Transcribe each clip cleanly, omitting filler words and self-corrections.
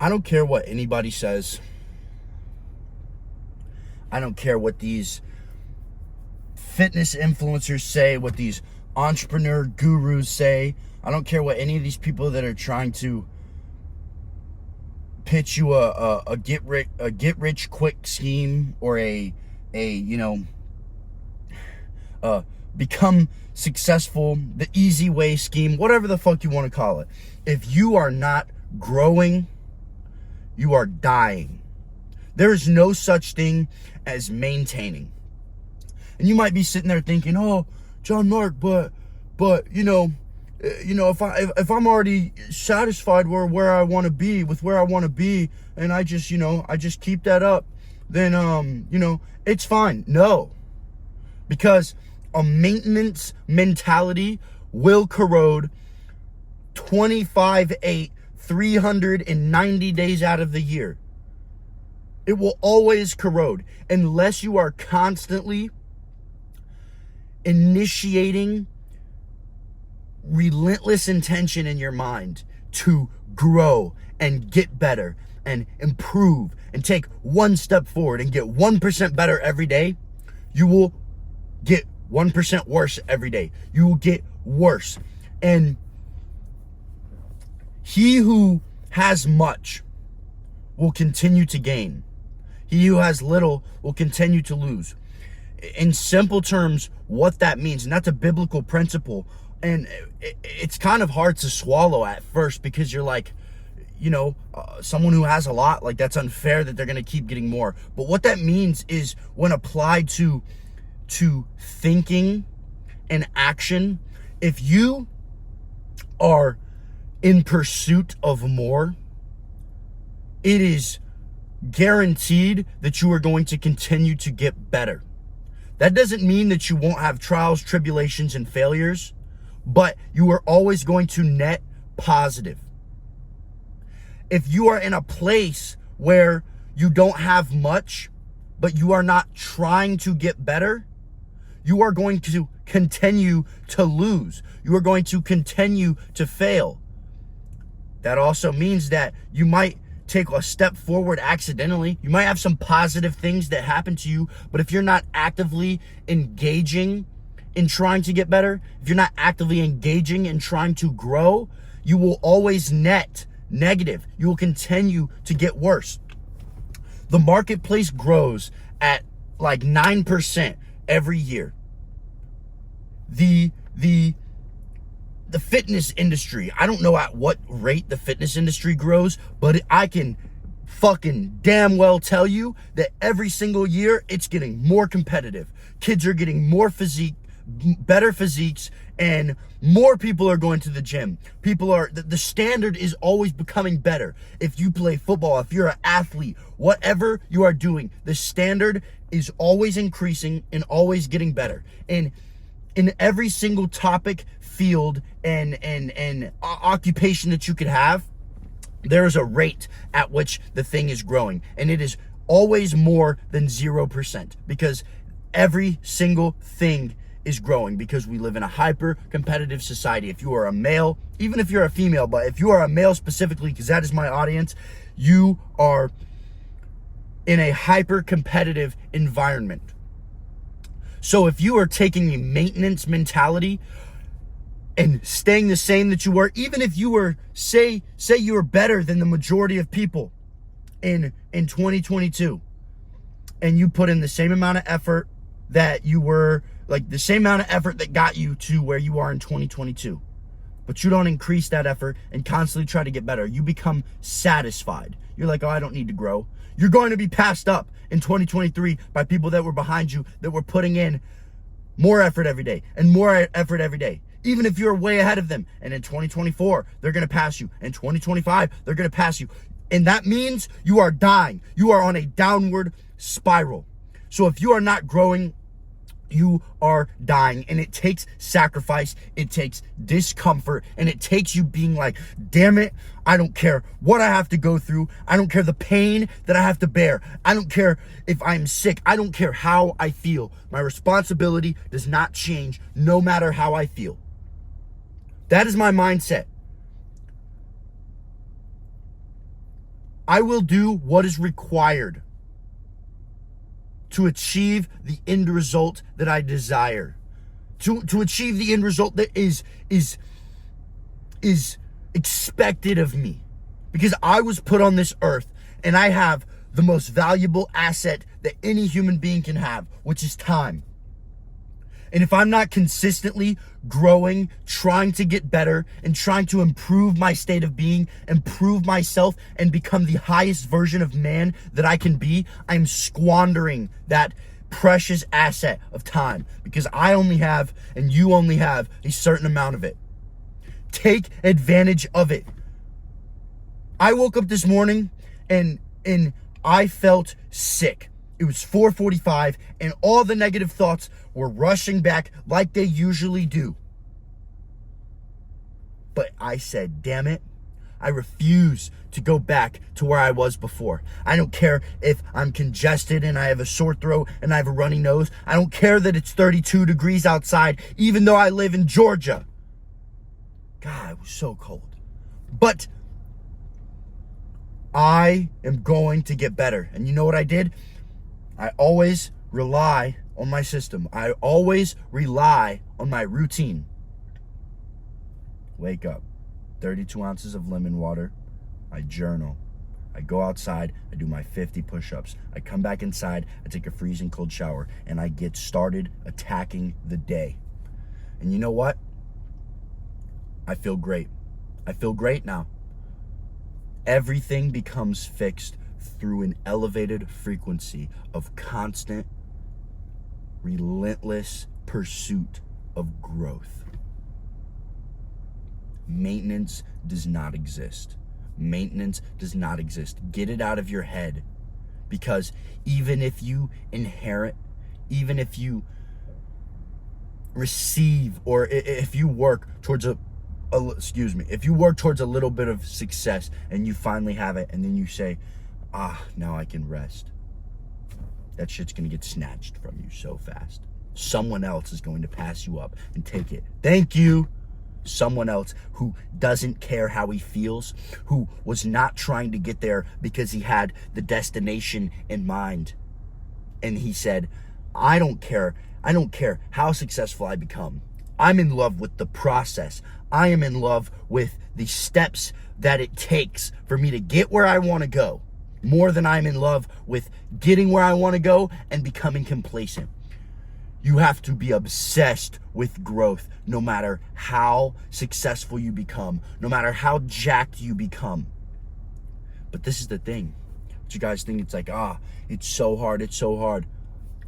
I don't care what anybody says. I don't care what these fitness influencers say, what these entrepreneur gurus say. I don't care what any of these people that are trying to pitch you a get rich quick scheme, or a become successful the easy way scheme, whatever the fuck you want to call it. If you are not growing, you are dying. There is no such thing as maintaining. And you might be sitting there thinking, "Oh, John Mark, but if I'm already satisfied where I want to be with where I want to be, and I just keep that up, then it's fine." No, because a maintenance mentality will corrode 25/8, 390 days out of the year. It will always corrode unless you are constantly initiating relentless intention in your mind to grow and get better and improve and take one step forward and get 1% better every day. You will get 1% worse every day. You will get worse. And he who has much will continue to gain. He who has little will continue to lose. In simple terms, what that means, and that's a biblical principle, and it's kind of hard to swallow at first, because you're like, someone who has a lot, like, that's unfair that they're going to keep getting more. But what that means is, when applied to thinking and action, if you are in pursuit of more, it is guaranteed that you are going to continue to get better. That doesn't mean that you won't have trials, tribulations, and failures, but you are always going to net positive. If you are in a place where you don't have much, but you are not trying to get better, you are going to continue to lose. You are going to continue to fail. That also means that you might take a step forward accidentally. You might have some positive things that happen to you, but if you're not actively engaging in trying to get better, if you're not actively engaging in trying to grow, you will always net negative. You will continue to get worse. The marketplace grows at like 9% every year. The fitness industry, I don't know at what rate the fitness industry grows, but I can fucking damn well tell you that every single year it's getting more competitive. Kids are getting more better physiques, and more people are going to the gym. The standard is always becoming better. If you play football, if you're an athlete, whatever you are doing, the standard is always increasing and always getting better. And in every single topic, field, and occupation that you could have, there is a rate at which the thing is growing, and it is always more than 0%, because every single thing is growing, because we live in a hyper competitive society. If you are a male, even if you're a female, but if you are a male specifically, because that is my audience, you are in a hyper competitive environment. So if you are taking a maintenance mentality and staying the same that you were, even if you were, say you were better than the majority of people in 2022, and you put in the same amount of effort that you were, like the same amount of effort that got you to where you are in 2022, but you don't increase that effort and constantly try to get better, you become satisfied. You're like, "Oh, I don't need to grow." You're going to be passed up in 2023 by people that were behind you, that were putting in more effort every day and more effort every day. Even if you're way ahead of them. And in 2024, they're going to pass you. In 2025, they're going to pass you. And that means you are dying. You are on a downward spiral. So if you are not growing, you are dying. And it takes sacrifice, it takes discomfort, and it takes you being like, "Damn it, I don't care what I have to go through. I don't care the pain that I have to bear. I don't care if I'm sick. I don't care how I feel. My responsibility does not change no matter how I feel." That is my mindset. I will do what is required to achieve the end result that I desire. To achieve the end result that is expected of me. Because I was put on this earth and I have the most valuable asset that any human being can have, which is time. And if I'm not consistently growing, trying to get better, and trying to improve my state of being, improve myself, and become the highest version of man that I can be, I'm squandering that precious asset of time, because I only have, and you only have, a certain amount of it. Take advantage of it. I woke up this morning and I felt sick. It was 4:45 and all the negative thoughts were rushing back like they usually do. But I said, damn it, I refuse to go back to where I was before. I don't care if I'm congested and I have a sore throat and I have a runny nose. I don't care that it's 32 degrees outside, even though I live in Georgia. God, it was so cold. But I am going to get better. And you know what I did? I always rely on my system. I always rely on my routine. Wake up, 32 ounces of lemon water. I journal. I go outside. I do my 50 push-ups. I come back inside. I take a freezing cold shower. And I get started attacking the day. And you know what? I feel great. I feel great now. Everything becomes fixed through an elevated frequency of constant, relentless pursuit of growth. Maintenance does not exist. Maintenance does not exist. Get it out of your head. Because even if you inherit, even if you receive, or if you work towards if you work towards a little bit of success and you finally have it, and then you say, now I can rest, that shit's gonna get snatched from you so fast. Someone else is going to pass you up and take it. Thank you. Someone else who doesn't care how he feels, who was not trying to get there because he had the destination in mind. And he said, I don't care how successful I become. I'm in love with the process. I am in love with the steps that it takes for me to get where I want to go, more than I'm in love with getting where I want to go and becoming complacent. You have to be obsessed with growth, no matter how successful you become, no matter how jacked you become. But this is the thing. What you guys think, it's like, it's so hard, it's so hard.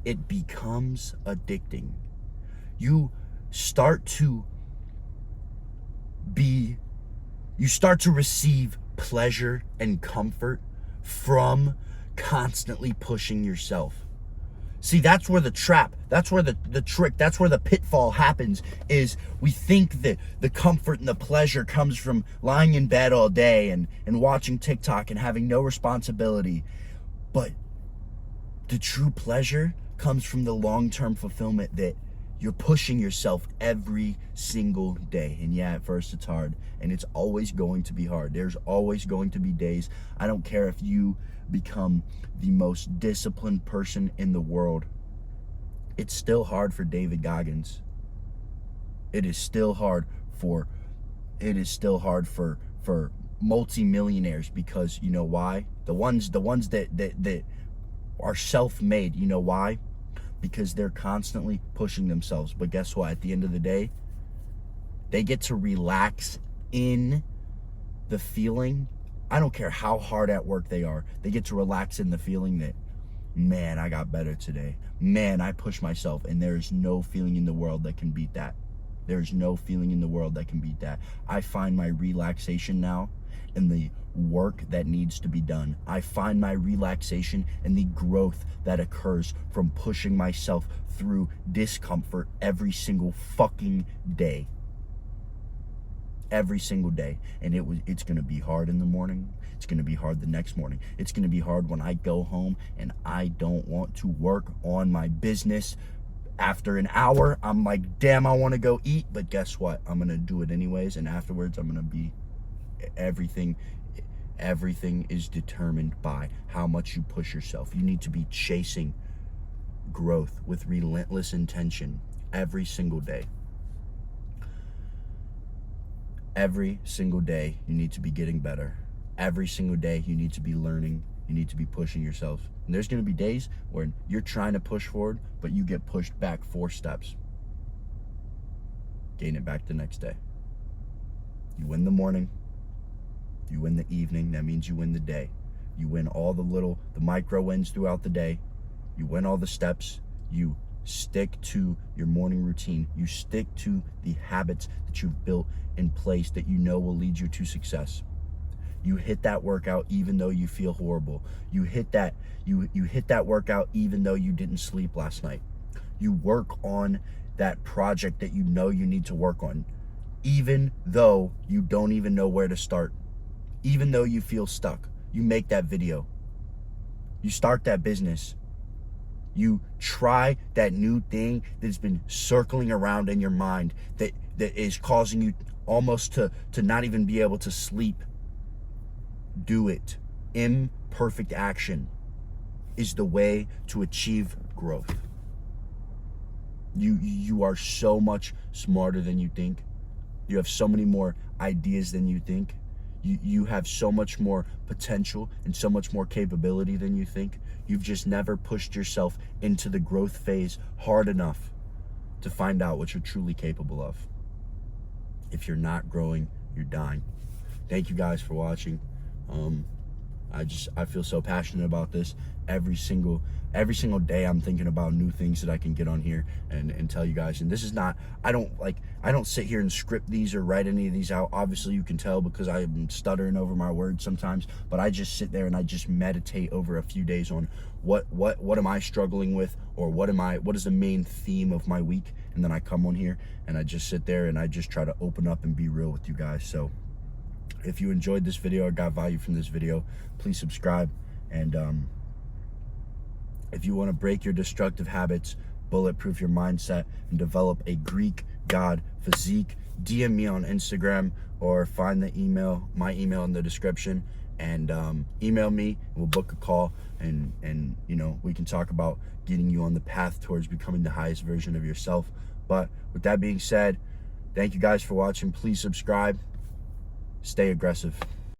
It becomes addicting. You start to receive pleasure and comfort from constantly pushing yourself. See, that's where the trap, that's where the trick, that's where the pitfall happens, is we think that the comfort and the pleasure comes from lying in bed all day and watching TikTok and having no responsibility. But the true pleasure comes from the long-term fulfillment that you're pushing yourself every single day. And yeah, at first it's hard, and it's always going to be hard. There's always going to be days. I don't care if you become the most disciplined person in the world. It's still hard for David Goggins. It is still hard for multimillionaires, because you know why? The ones that are self-made, you know why? Because they're constantly pushing themselves. But guess what? At the end of the day, they get to relax in the feeling. I don't care how hard at work they are. They get to relax in the feeling that, man, I got better today. Man, I pushed myself. And there's no feeling in the world that can beat that. There's no feeling in the world that can beat that. I find my relaxation now in the work that needs to be done. I find my relaxation in the growth that occurs from pushing myself through discomfort every single fucking day. Every single day. And it's gonna be hard in the morning. It's gonna be hard the next morning. It's gonna be hard when I go home and I don't want to work on my business. After an hour, I'm like, damn, I want to go eat. But guess what? I'm gonna do it anyways, and afterwards I'm gonna be everything Everything is determined by how much you push yourself. You need to be chasing growth with relentless intention every single day. Every single day, you need to be getting better. Every single day, you need to be learning. You need to be pushing yourself. And there's going to be days where you're trying to push forward, but you get pushed back 4 steps. Gain it back the next day. You win the morning. You win the evening. That means you win the day. You win all the micro wins throughout the day. You win all the steps. You stick to your morning routine. You stick to the habits that you've built in place that you know will lead you to success. You hit that workout even though you feel horrible. You hit that workout even though you didn't sleep last night. You work on that project that you know you need to work on, even though you don't even know where to start. Even though you feel stuck, you make that video. You start that business. You try that new thing that's been circling around in your mind that is causing you almost to not even be able to sleep. Do it. Imperfect action is the way to achieve growth. You are so much smarter than you think. You have so many more ideas than you think. You have so much more potential and so much more capability than you think. You've just never pushed yourself into the growth phase hard enough to find out what you're truly capable of. If you're not growing, you're dying. Thank you guys for watching. I feel so passionate about this. Every single day I'm thinking about new things that I can get on here and tell you guys. And this is not, I don't sit here and script these or write any of these out. Obviously you can tell because I'm stuttering over my words sometimes, but I just sit there and I just meditate over a few days on what am I struggling with, or what is the main theme of my week. And then I come on here and I just sit there and I just try to open up and be real with you guys. So if you enjoyed this video or got value from this video, please subscribe. And if you want to break your destructive habits, bulletproof your mindset, and develop a Greek god physique, DM me on Instagram or find my email in the description, and email me. We'll book a call, and we can talk about getting you on the path towards becoming the highest version of yourself. But with that being said, thank you guys for watching. Please subscribe. Stay aggressive.